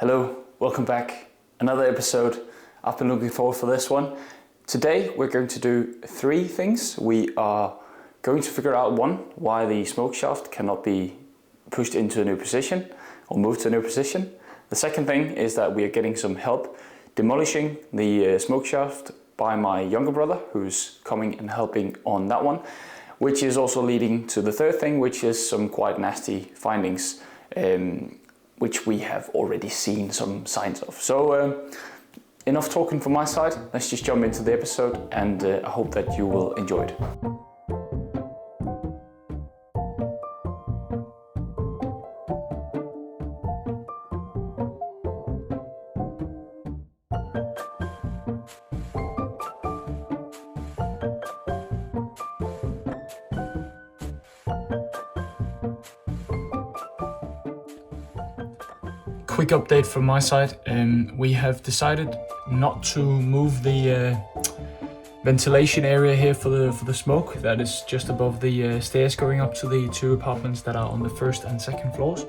Hello, welcome back. Another episode. I've been looking forward for this one. Today we're going to do three things. We are going to figure out one, why the smoke shaft cannot be pushed into a new position or moved to a new position. The second thing is that we are getting some help demolishing the smoke shaft by my younger brother, who's coming and helping on that one, which is also leading to the third thing, which is some quite nasty findings, which we have already seen some signs of. So enough talking from my side, let's just jump into the episode, and I hope that you will enjoy it. Quick update from my side. We have decided not to move the ventilation area here for the smoke that is just above the stairs going up to the two apartments that are on the first and second floors.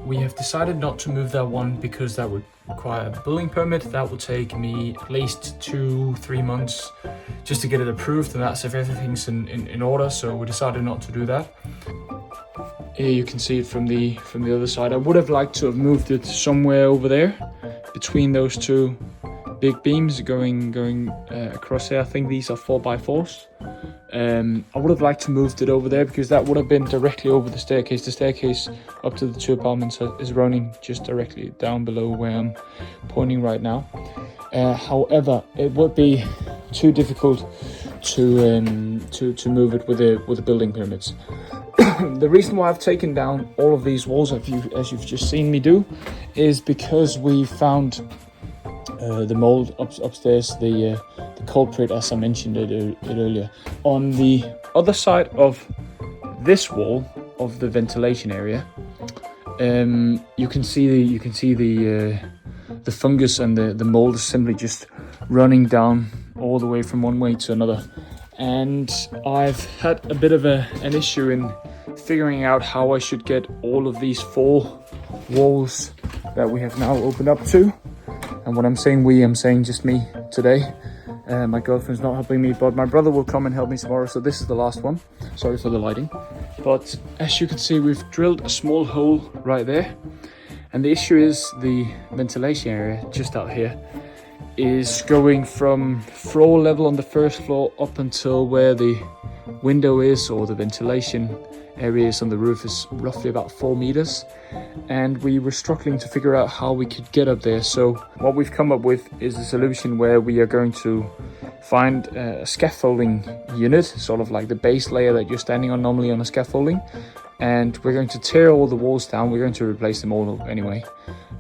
We have decided not to move that one because that would require a building permit. That will take me at least 2-3 months just to get it approved, and that's if everything's in order. So we decided not to do that. Here you can see it from the other side. I would have liked to have moved it somewhere over there between those two big beams going across there. I think these are 4x4s. I would have liked to move it over there because that would have been directly over the staircase. The staircase up to the two apartments is running just directly down below where I'm pointing right now. However, it would be too difficult to move it with the building permits. The reason why I've taken down all of these walls, as you've just seen me do, is because we found the mold upstairs, the culprit, as I mentioned it earlier. On the other side of this wall of the ventilation area, you can see the fungus and the mold is simply just running down all the way from one way to another. And I've had a bit of an issue in figuring out how I should get all of these 4 walls that we have now opened up to. And when I'm saying we, I'm saying just me today. My girlfriend's not helping me, but my brother will come and help me tomorrow. So this is the last one. Sorry for the lighting. But as you can see, we've drilled a small hole right there. And the issue is the ventilation area just out here is going from floor level on the first floor up until where the window is, or the ventilation area is on the roof, is roughly about 4 meters. And we were struggling to figure out how we could get up there. So what we've come up with is a solution where we are going to find a scaffolding unit, sort of like the base layer that you're standing on normally on a scaffolding. And we're going to tear all the walls down. We're going to replace them all anyway,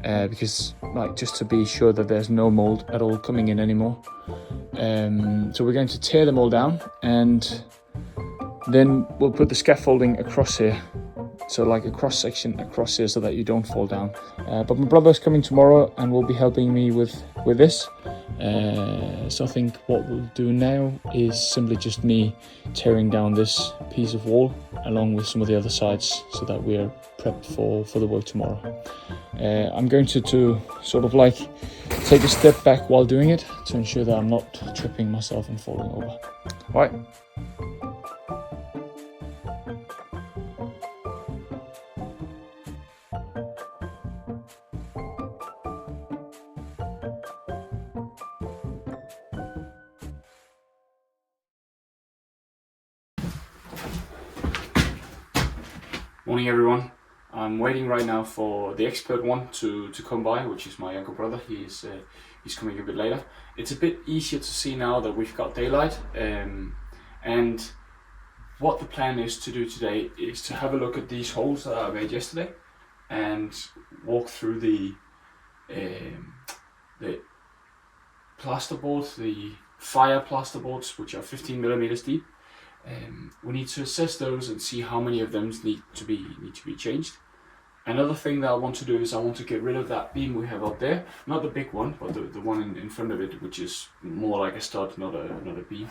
because just to be sure that there's no mold at all coming in anymore. So we're going to tear them all down, and then we'll put the scaffolding across here, so like a cross section across here, so that you don't fall down. But my brother's coming tomorrow and will be helping me with this. So I think what we'll do now is simply just me tearing down this piece of wall along with some of the other sides, so that we are prepped for the work tomorrow. I'm going to sort of like take a step back while doing it to ensure that I'm not tripping myself and falling over. All right. Morning everyone. I'm waiting right now for the expert one to come by, which is my younger brother. He's coming a bit later. It's a bit easier to see now that we've got daylight, and what the plan is to do today is to have a look at these holes that I made yesterday and walk through the plasterboard, the fire plasterboards, which are 15 millimeters deep. We need to assess those and see how many of them need to be changed. Another thing that I want to do is I want to get rid of that beam we have up there, not the big one, but the one in front of it, which is more like a stud, not a beam.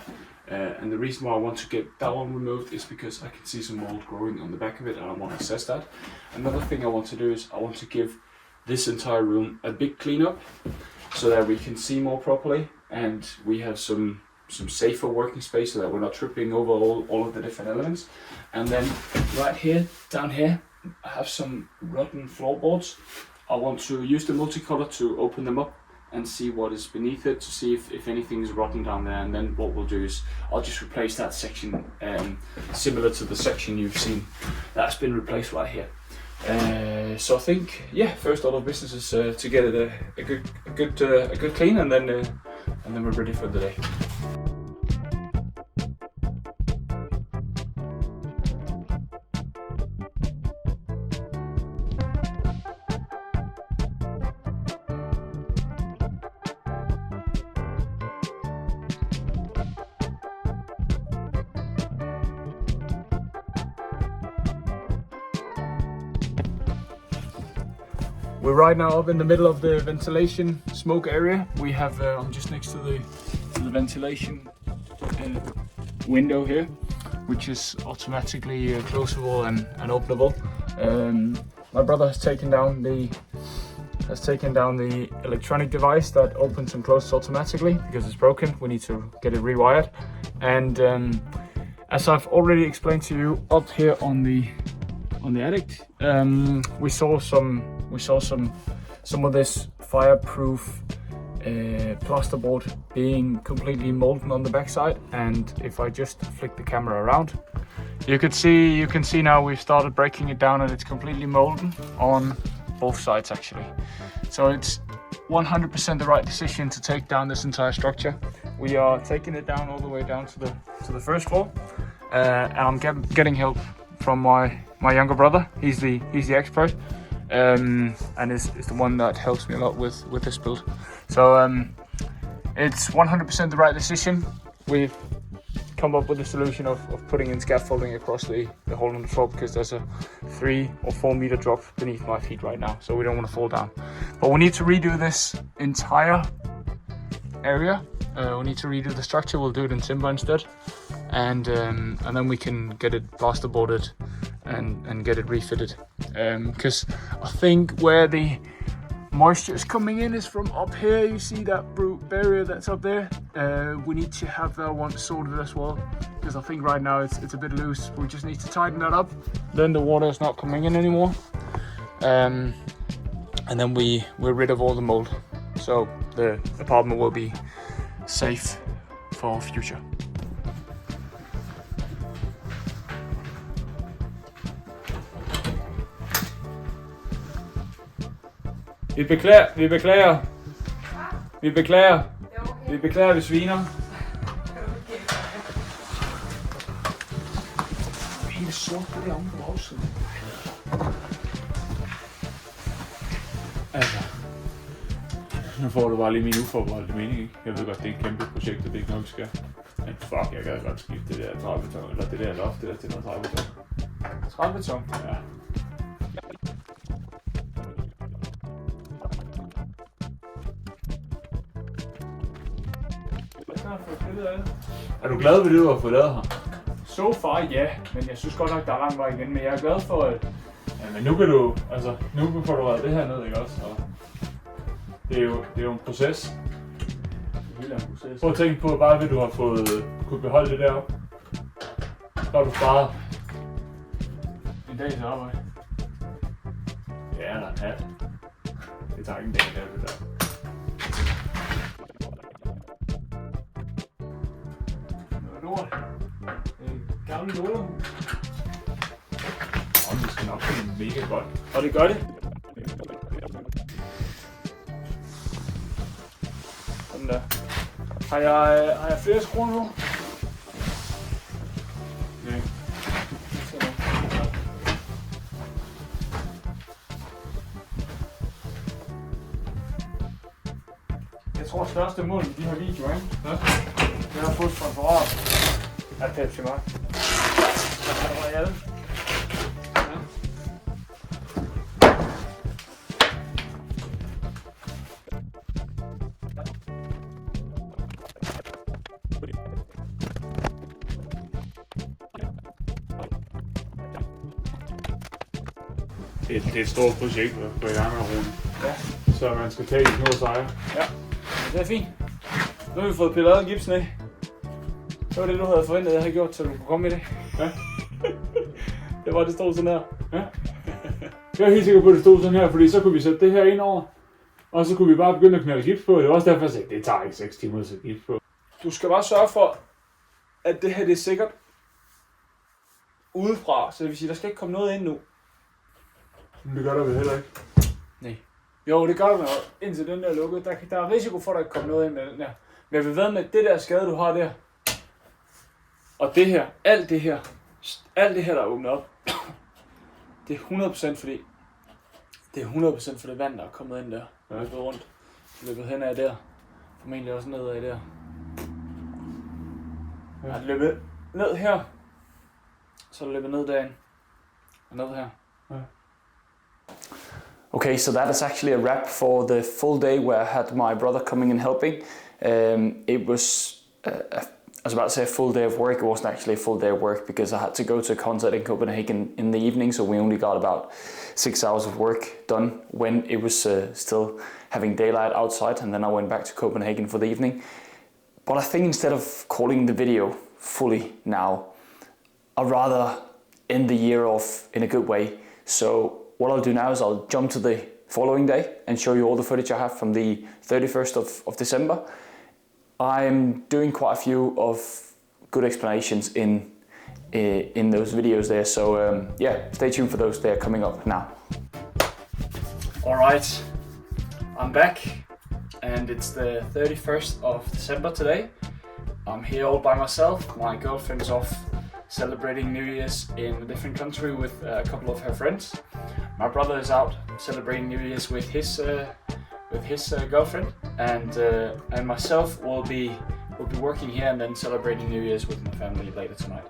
And the reason why I want to get that one removed is because I can see some mold growing on the back of it, and I want to assess that. Another thing I want to do is I want to give this entire room a big cleanup so that we can see more properly, and we have some safer working space so that we're not tripping over all of the different elements. And then right here, down here, I have some rotten floorboards. I want to use the multicolor to open them up and see what is beneath it, to see if anything is rotten down there. And then what we'll do is I'll just replace that section similar to the section you've seen that's been replaced right here. So I think, yeah, first order of business is to get it a good clean, and then we're ready for the day. We're right now up in the middle of the ventilation smoke area. We have, I'm just next to the ventilation window here, which is automatically closable and openable. My brother has taken down the electronic device that opens and closes automatically because it's broken. We need to get it rewired. And as I've already explained to you, up here on the attic, we saw some of this fireproof plasterboard being completely molten on the backside. And if I just flick the camera around, you can see now we've started breaking it down, and it's completely molten on both sides actually. So it's 100% the right decision to take down this entire structure. We are taking it down all the way down to the first floor, and I'm getting help from my younger brother. He's the expert, and is the one that helps me a lot with this build. So it's 100% the right decision. We've come up with a solution of putting in scaffolding across the hole in the floor, because there's a 3 or 4 meter drop beneath my feet right now, so we don't want to fall down. But we need to redo this entire area. We need to redo the structure. We'll do it in timber instead, and then we can get it plasterboarded and get it refitted, because I think where the moisture is coming in is from up here. You see that barrier that's up there? We need to have that one sorted as well, because I think right now it's a bit loose. We just need to tighten that up, then the water is not coming in anymore, and then we're rid of all the mold, so the apartment will be safe for future. Vi beklager, vi sviner. Det er helt sort på det om på bagsiden. Altså, nu får du bare lige min uforbeholdte mening, ikke? Jeg ved godt, det er et kæmpe projekt, og det er ikke noget, vi skal. Men fuck, jeg gad godt skifte det der træbeton, eller det der loft, det der til noget træbeton. Træbeton? Ja. Er du glad ved det, du har fået lavet her? So far, ja. Men jeg synes godt nok, der er lang vej igen. Men jeg er glad for, at... Ja, men nu kan du... Altså, nu får du det her ned, ikke også? Og det er jo en proces. Det er en proces. Prøv at tænke på, bare ved du har kunne beholde det deroppe. Så har du sparet en dags arbejde. Ja, der er en hat. Det tager ikke en dag, det der. Gamle lorterhus. Det skal nok blive mega godt. Og det gør det. Sådan der. Har jeg flere skruer nu? Nej. Jeg tror største mål i de her videoer, ikke? Ja. Det har fået sponsorat af Pepsi Max. Ja. det er et stort projekt at gå i gang med Rune. Ja. Så man skal tage de små sejre. Ja, det er fint. Nu har vi fået pillet alle gipsen af. Det var det, du havde forventet, jeg havde gjort, så du kunne komme i det. Ja. Det var det stod sådan her. Ja. Jeg er helt sikker på, at det stod sådan her, fordi så kunne vi sætte det her ind over. Og så kunne vi bare begynde at knalde gips på. Det var også derfor, jeg sagde, det tager ikke 6 timer at sætte gips på. Du skal bare sørge for, at det her det er sikkert udefra. Så det vil sige, der skal ikke komme noget ind nu. Men det gør der vel heller ikke. Nej. Jo, det gør der, indtil den der er lukket. Der er risiko for, at der ikke kommer noget ind med den der. Men jeg vil ved med, at det der skade, du har der, og det her, alt det her, der er åbnet op, det er 100% fordi, det er 100% for det vand, der er kommet ind der. Ja. Løbet rundt. Løbet hen ad der. Formentlig også nedad der. Jeg har løbet ned her. Så er det løbet ned derind. Og ned her. Ja. Okay, so that is actually a wrap for the full day where I had my brother coming and helping. It was, I was about to say a full day of work. It wasn't actually a full day of work because I had to go to a concert in Copenhagen in the evening, so we only got about 6 hours of work done when it was still having daylight outside, and then I went back to Copenhagen for the evening. But I think instead of calling the video fully now, I'd rather end the year off in a good way. So what I'll do now is I'll jump to the following day and show you all the footage I have from the 31st of December. I'm doing quite a few of good explanations in those videos there, so yeah, stay tuned for those. They're coming up now. Alright, I'm back and it's the 31st of December today. I'm here all by myself. My girlfriend's off celebrating New Year's in a different country with a couple of her friends. My brother is out celebrating New Year's with his girlfriend, and myself will be working here and then celebrating New Year's with my family later tonight.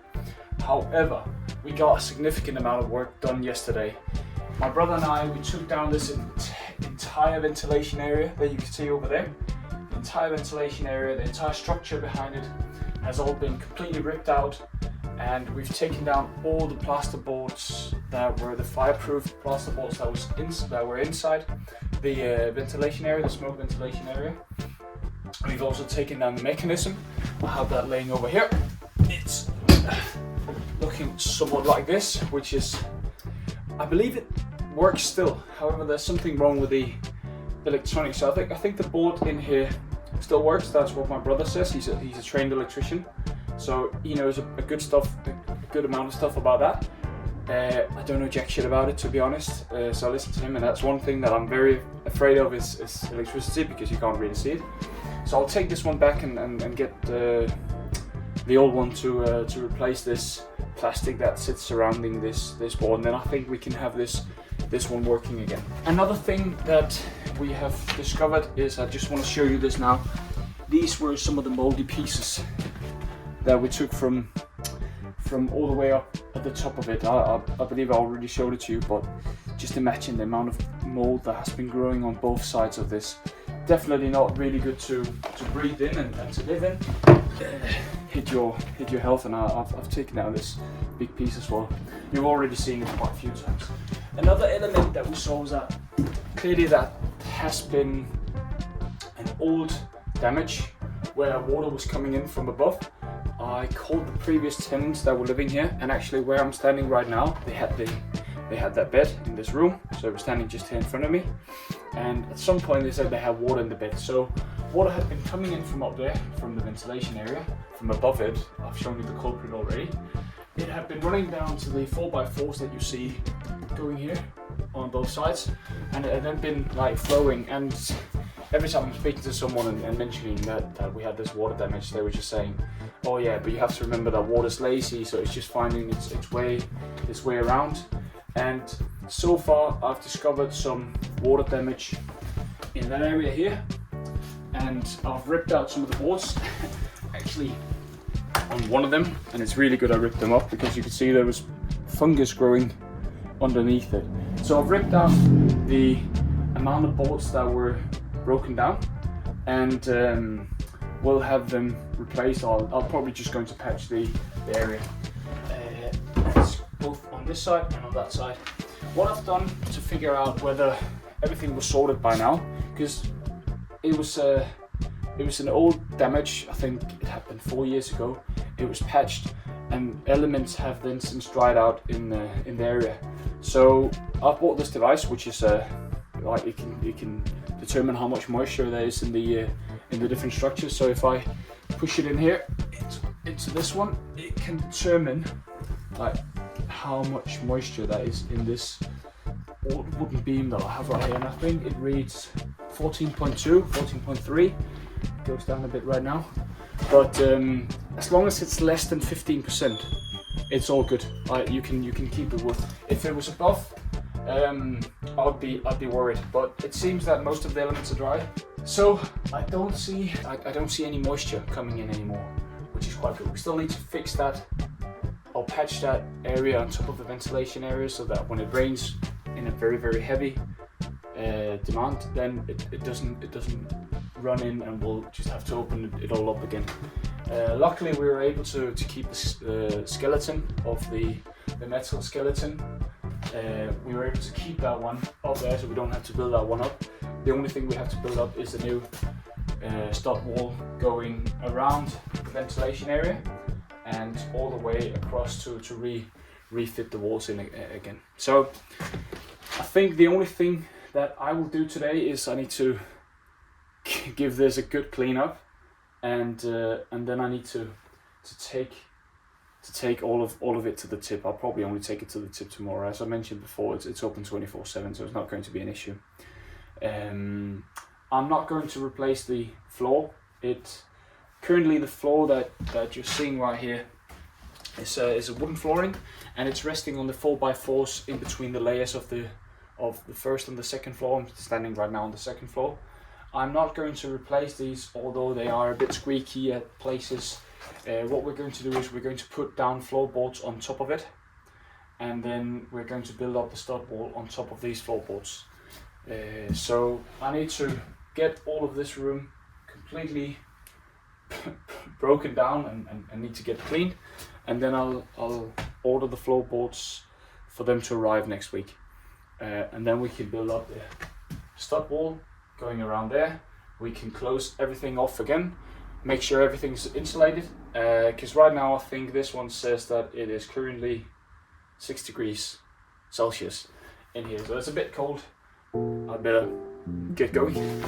However, we got a significant amount of work done yesterday. My brother and I, we took down this entire ventilation area that you can see over there. The entire ventilation area, the entire structure behind it has all been completely ripped out, and we've taken down all the plaster boards that were the fireproof plaster boards that were inside the ventilation area, the smoke ventilation area. We've also taken down the mechanism. I have that laying over here. It's looking somewhat like this, which is, I believe it works still. However, there's something wrong with the electronics. So I think the board in here still works. That's what my brother says. He's a trained electrician, so he knows a good amount of stuff about that. I don't know jack shit about it, to be honest, so I listen to him, and that's one thing that I'm very afraid of is electricity, because you can't really see it. So I'll take this one back and get the old one to replace this plastic that sits surrounding this board, and then I think we can have this one working again. Another thing that we have discovered is, I just want to show you this now. These were some of the moldy pieces that we took from all the way up at the top of it. I believe I already showed it to you, but just imagine the amount of mold that has been growing on both sides of this. Definitely not really good to breathe in and to live in. Hit your health, and I've taken out this big piece as well. You've already seen it quite a few times. Another element that we saw was that clearly that has been an old damage where water was coming in from above. I called the previous tenants that were living here, and actually where I'm standing right now, they had that bed in this room, so it was standing just here in front of me. And at some point they said they had water in the bed, so water had been coming in from up there, from the ventilation area, from above it. I've shown you the culprit already. It had been running down to the 4x4s that you see going here on both sides, and it had then been like flowing. And every time I'm speaking to someone and mentioning that we had this water damage, they were just saying, oh yeah, but you have to remember that water's lazy, so it's just finding its way around. And so far I've discovered some water damage in that area here, and I've ripped out some of the boards actually on one of them, and it's really good I ripped them up, because you can see there was fungus growing underneath it. So I've ripped out the amount of boards that were broken down, and we'll have them replaced. I'll probably just going to patch the area. It's both on this side and on that side. what I've done to figure out whether everything was sorted by now, because it was an old damage. I think it happened 4 years ago. It was patched, and elements have then since dried out in the area. So I bought this device, which is like it can determine how much moisture there is in the different structures. So if I push it in here into this one, it can determine like how much moisture that is in this old wooden beam that I have right here, and I think it reads 14.2, 14.3. Goes down a bit right now, but as long as it's less than 15%, it's all good. You can keep the wood. If it was above, I'd be worried. But it seems that most of the elements are dry, so I don't see any moisture coming in anymore, which is quite good. We still need to fix that. I'll patch that area on top of the ventilation area so that when it rains in a very heavy demand, then it doesn't run in, and we'll just have to open it all up again. Luckily we were able to keep the skeleton of the metal skeleton. We were able to keep that one up there, so we don't have to build that one up. The only thing we have to build up is the new stud wall going around the ventilation area and all the way across to refit the walls in again. So I think the only thing that I will do today is I need to give this a good clean up, and then I need to take all of it to the tip. I'll probably only take it to the tip tomorrow. As I mentioned before, it's open 24/7, so it's not going to be an issue. I'm not going to replace the floor. Currently the floor that you're seeing right here is a wooden flooring, and it's resting on the 4x4s in between the layers of the first and the second floor. I'm standing right now on the second floor. I'm not going to replace these, although they are a bit squeaky at places. What we're going to do is we're going to put down floorboards on top of it, and then we're going to build up the stud wall on top of these floorboards. So I need to get all of this room completely broken down and need to get cleaned, and then I'll order the floorboards for them to arrive next week, and then we can build up the stud wall going around there. We can close everything off again, make sure everything's insulated, because right now I think this one says that it is currently 6 degrees Celsius in here, so it's a bit cold. I better get going.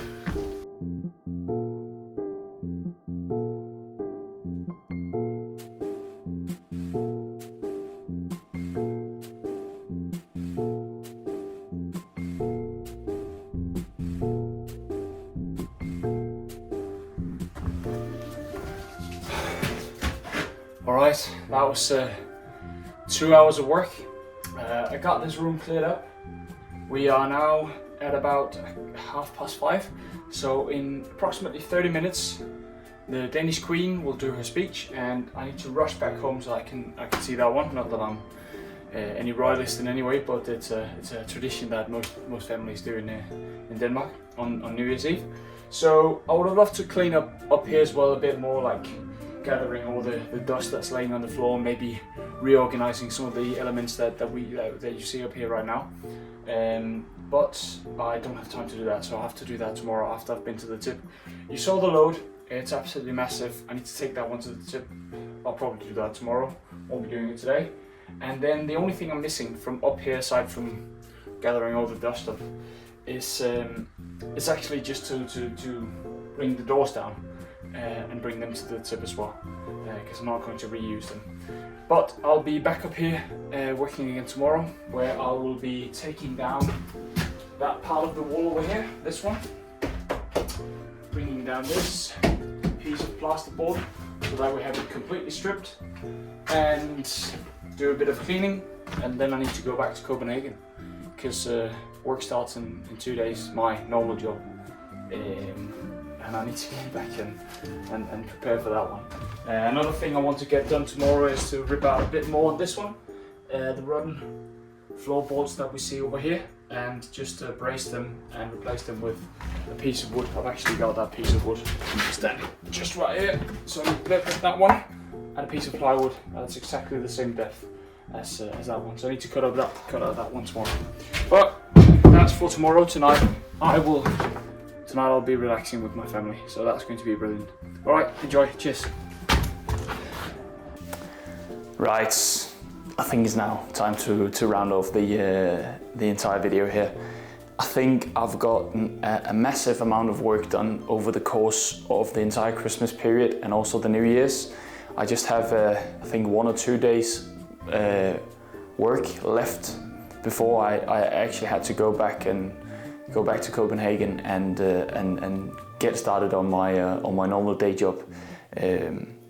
Alright, that was 2 hours of work. I got this room cleared up. We are now at about 5:30, so in approximately 30 minutes the Danish Queen will do her speech, and I need to rush back home so I can see that one. Not that I'm any royalist in any way, but it's a tradition that most families do in Denmark on New Year's Eve. So I would have loved to clean up here as well a bit more, like gathering all the dust that's laying on the floor, maybe reorganizing some of the elements that you see up here right now. But I don't have time to do that, so I'll have to do that tomorrow after I've been to the tip. You saw the load, it's absolutely massive. I need to take that one to the tip. I'll probably do that tomorrow, won't be doing it today. And then the only thing I'm missing from up here, aside from gathering all the dust up, is it's actually just to bring the doors down and bring them to the tip as well, because I'm not going to reuse them. But I'll be back up here working again tomorrow, where I will be taking down that part of the wall over here, this one, bringing down this piece of plasterboard so that we have it completely stripped, and do a bit of cleaning, and then I need to go back to Copenhagen because work starts in 2 days, my normal job, and I need to get back and prepare for that one. Another thing I want to get done tomorrow is to rip out a bit more on this one, the rotten floorboards that we see over here, and just brace them and replace them with a piece of wood. I've actually got that piece of wood standing just right here, so I'm going to put that one and a piece of plywood. That's exactly the same depth as that one. So I need to cut out that one tomorrow. But that's for tomorrow. Tonight I'll be relaxing with my family. So that's going to be brilliant. All right, enjoy. Cheers. Right. I think it's now time to round off the entire video here. I think I've got a massive amount of work done over the course of the entire Christmas period and also the New Year's. I just have, I think, 1 or 2 days work left before I actually had to go back to Copenhagen and get started on my normal day job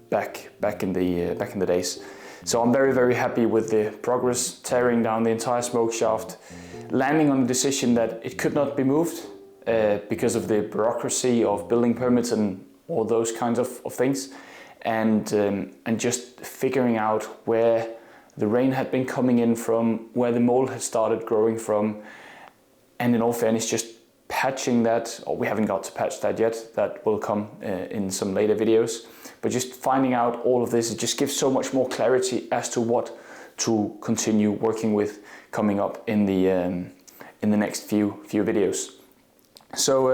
back in the days. So I'm very, very happy with the progress, tearing down the entire smoke shaft, landing on the decision that it could not be moved because of the bureaucracy of building permits and all those kinds of things, and just figuring out where the rain had been coming in from, where the mold had started growing from, and in all fairness, just patching that. Or we haven't got to patch that yet. That will come in some later videos. But just finding out all of this, it just gives so much more clarity as to what to continue working with coming up in the next few videos. So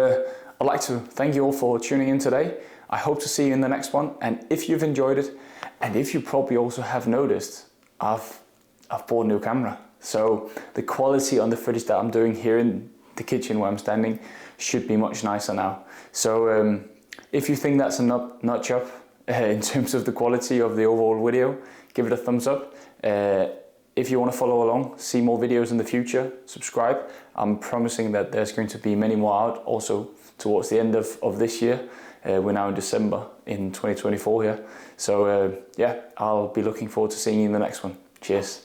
I'd like to thank you all for tuning in today. I hope to see you in the next one. And if you've enjoyed it, and if you probably also have noticed, I've bought a new camera. So the quality on the footage that I'm doing here in the kitchen where I'm standing should be much nicer now. So if you think that's a notch up in terms of the quality of the overall video, give it a thumbs up. If you want to follow along, see more videos in the future, subscribe. I'm promising that there's going to be many more out also towards the end of this year. We're now in December in 2024 here. So yeah, I'll be looking forward to seeing you in the next one. Cheers.